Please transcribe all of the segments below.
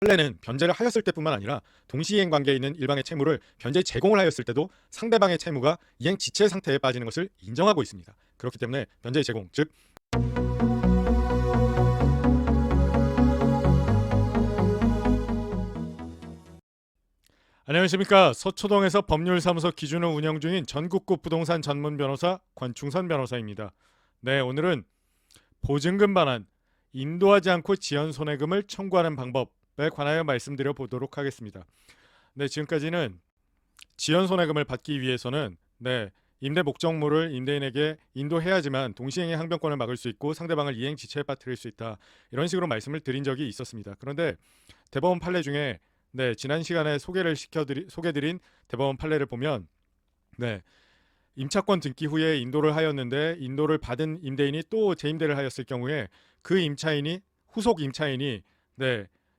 판례는 변제를 하였을 때뿐만 아니라 동시이행 관계에 있는 일방의 채무를 변제 제공을 하였을 때도 상대방의 채무가 이행 지체 상태에 빠지는 것을 인정하고 있습니다. 그렇기 때문에 변제 제공, 즉 안녕하십니까. 서초동에서 법률사무소 기준을 운영 중인 전국구 부동산 전문 변호사 권충선 변호사입니다. 네, 오늘은 보증금 반환, 인도하지 않고 지연 손해금을 청구하는 방법에 관하여 말씀드려 보도록 하겠습니다. 네, 지금까지는 지연 손해금을 받기 위해서는 임대 목적물을 임대인에게 인도해야지만 동시행의 항변권을 막을 수 있고 상대방을 이행 지체에 빠뜨릴 수 있다. 이런 식으로 말씀을 드린 적이 있었습니다. 그런데 대법원 판례 중에 지난 시간에 소개드린 대법원 판례를 보면 임차권 등기 후에 인도를 하였는데 인도를 받은 임대인이 또 재임대를 하였을 경우에 그 임차인이 후속 임차인이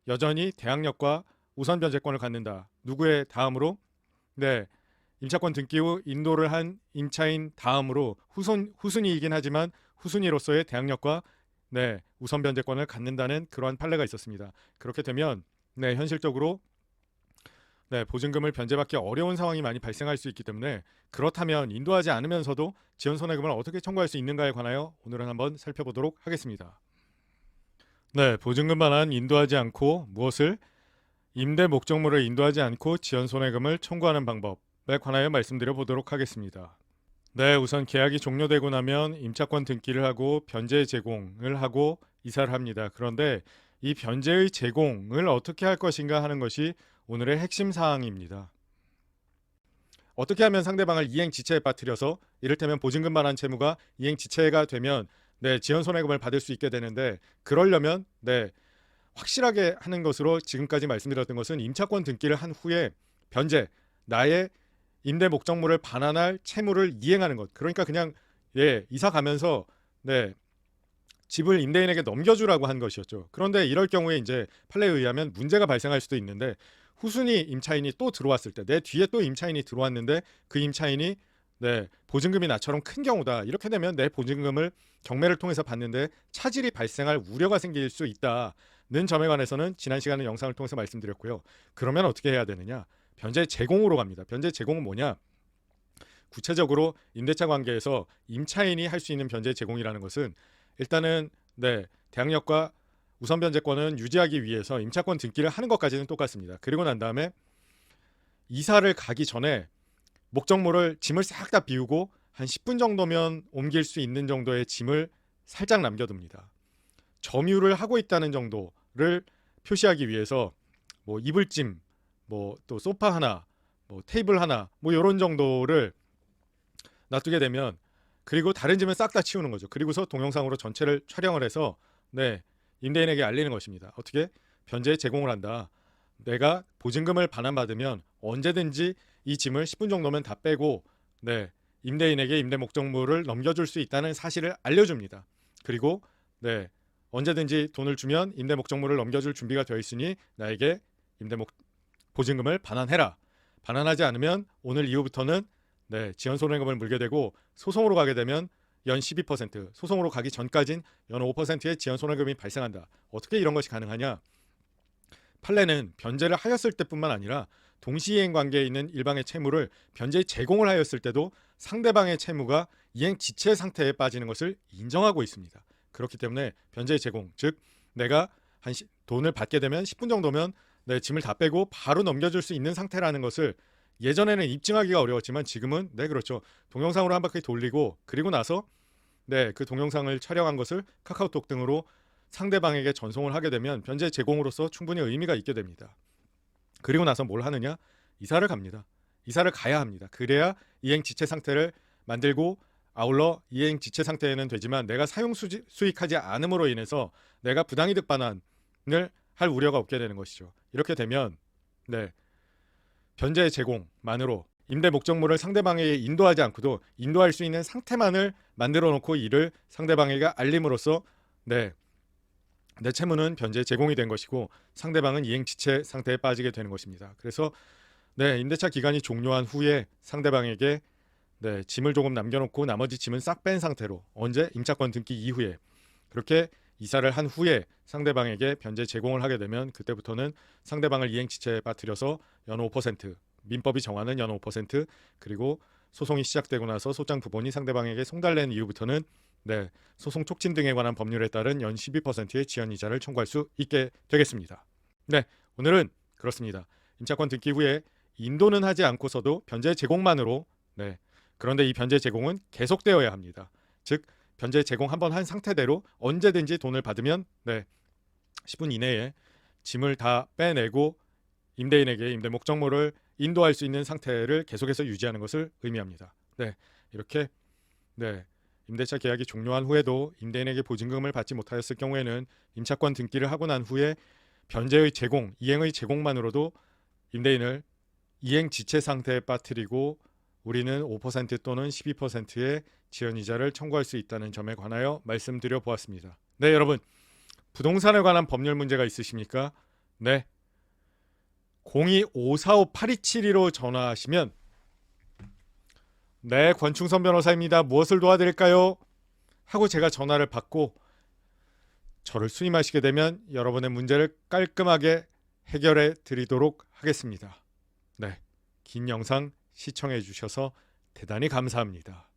여전히 대항력과 우선 변제권을 갖는다. 누구의 다음으로? 임차권 등기 후 인도를 한 임차인 다음으로 후순위이긴 하지만 후순위로서의 대항력과 우선 변제권을 갖는다는 그러한 판례가 있었습니다. 그렇게 되면 현실적으로 보증금을 변제받기 어려운 상황이 많이 발생할 수 있기 때문에 그렇다면 인도하지 않으면서도 지연 손해금을 어떻게 청구할 수 있는가에 관하여 오늘은 한번 살펴보도록 하겠습니다. 보증금 반환 인도하지 않고 무엇을? 임대 목적물을 인도하지 않고 지연 손해금을 청구하는 방법에 관하여 말씀드려 보도록 하겠습니다. 우선 계약이 종료되고 나면 임차권 등기를 하고 변제 제공을 하고 이사를 합니다. 그런데 이 변제의 제공을 어떻게 할 것인가 하는 것이 오늘의 핵심 사항입니다. 어떻게 하면 상대방을 이행 지체에 빠뜨려서 이를테면 보증금 반환 채무가 이행 지체가 되면 지연 손해금을 받을 수 있게 되는데, 그러려면 확실하게 하는 것으로 지금까지 말씀드렸던 것은 임차권 등기를 한 후에 변제, 나의 임대 목적물을 반환할 채무를 이행하는 것. 그러니까 그냥 이사 가면서 집을 임대인에게 넘겨주라고 한 것이었죠. 그런데 이럴 경우에 이제 판례에 의하면 문제가 발생할 수도 있는데, 후순위 임차인이 또 들어왔을 때 내 뒤에 또 임차인이 들어왔는데 그 임차인이 보증금이 나처럼 큰 경우다. 이렇게 되면 내 보증금을 경매를 통해서 받는데 차질이 발생할 우려가 생길 수 있다는 점에 관해서는 지난 시간에 영상을 통해서 말씀드렸고요. 그러면 어떻게 해야 되느냐? 변제 제공으로 갑니다. 변제 제공은 뭐냐? 구체적으로 임대차 관계에서 임차인이 할 수 있는 변제 제공이라는 것은 일단은 대항력과 우선 변제권은 유지하기 위해서 임차권 등기를 하는 것까지는 똑같습니다. 그리고 난 다음에 이사를 가기 전에 목적물을 짐을 싹 다 비우고 한 10분 정도면 옮길 수 있는 정도의 짐을 살짝 남겨둡니다. 점유를 하고 있다는 정도를 표시하기 위해서 뭐 이불짐, 뭐 또 소파 하나, 뭐 테이블 하나, 뭐 이런 정도를 놔두게 되면, 그리고 다른 짐은 싹 다 치우는 거죠. 그리고서 동영상으로 전체를 촬영을 해서 임대인에게 알리는 것입니다. 어떻게? 변제 제공을 한다. 내가 보증금을 반환받으면 언제든지 이 짐을 10분 정도면 다 빼고 임대인에게 임대 목적물을 넘겨줄 수 있다는 사실을 알려줍니다. 그리고 언제든지 돈을 주면 임대 목적물을 넘겨줄 준비가 되어 있으니 나에게 보증금을 반환해라. 반환하지 않으면 오늘 이후부터는 지연 손해금을 물게 되고, 소송으로 가게 되면 연 12%, 소송으로 가기 전까진 연 5%의 지연 손해금이 발생한다. 어떻게 이런 것이 가능하냐? 판례는 변제를 하였을 때뿐만 아니라 동시이행 관계에 있는 일방의 채무를 변제 제공을 하였을 때도 상대방의 채무가 이행 지체 상태에 빠지는 것을 인정하고 있습니다. 그렇기 때문에 변제 제공, 즉 내가 돈을 받게 되면 10분 정도면 내 짐을 다 빼고 바로 넘겨줄 수 있는 상태라는 것을 예전에는 입증하기가 어려웠지만 지금은 그렇죠. 동영상으로 한 바퀴 돌리고 그리고 나서 그 동영상을 촬영한 것을 카카오톡 등으로 상대방에게 전송을 하게 되면 변제 제공으로서 충분히 의미가 있게 됩니다. 그리고 나서 뭘 하느냐? 이사를 갑니다. 이사를 가야 합니다. 그래야 이행 지체 상태를 만들고, 아울러 이행 지체 상태에는 되지만 내가 사용 수익하지 않음으로 인해서 내가 부당이득 반환을 할 우려가 없게 되는 것이죠. 이렇게 되면 변제 제공만으로 임대 목적물을 상대방에게 인도하지 않고도 인도할 수 있는 상태만을 만들어 놓고 이를 상대방에게 알림으로써 내 채무는 변제 제공이 된 것이고 상대방은 이행 지체 상태에 빠지게 되는 것입니다. 그래서 임대차 기간이 종료한 후에 상대방에게 짐을 조금 남겨놓고 나머지 짐은 싹 뺀 상태로, 언제? 임차권 등기 이후에 그렇게 이사를 한 후에 상대방에게 변제 제공을 하게 되면 그때부터는 상대방을 이행지체에 빠뜨려서 연호 5%, 민법이 정하는 연호 5%, 그리고 소송이 시작되고 나서 소장 부본이 상대방에게 송달낸 이후부터는 소송 촉진 등에 관한 법률에 따른 연 12%의 지연이자를 청구할 수 있게 되겠습니다. 오늘은 그렇습니다. 임차권 등기 후에 인도는 하지 않고서도 변제 제공만으로 그런데 이 변제 제공은 계속되어야 합니다. 즉 변제 제공 한번 한 상태대로 언제든지 돈을 받으면 10분 이내에 짐을 다 빼내고 임대인에게 임대 목적물을 인도할 수 있는 상태를 계속해서 유지하는 것을 의미합니다. 이렇게 임대차 계약이 종료한 후에도 임대인에게 보증금을 받지 못하였을 경우에는 임차권 등기를 하고 난 후에 변제의 제공, 이행의 제공만으로도 임대인을 이행 지체 상태에 빠뜨리고 우리는 5% 또는 12%의 지연이자를 청구할 수 있다는 점에 관하여 말씀드려 보았습니다. 여러분 부동산에 관한 법률 문제가 있으십니까? 02-545-8272로 전화하시면 권충선 변호사입니다. 무엇을 도와드릴까요? 하고 제가 전화를 받고 저를 수임하시게 되면 여러분의 문제를 깔끔하게 해결해 드리도록 하겠습니다. 긴 영상 시청해 주셔서 대단히 감사합니다.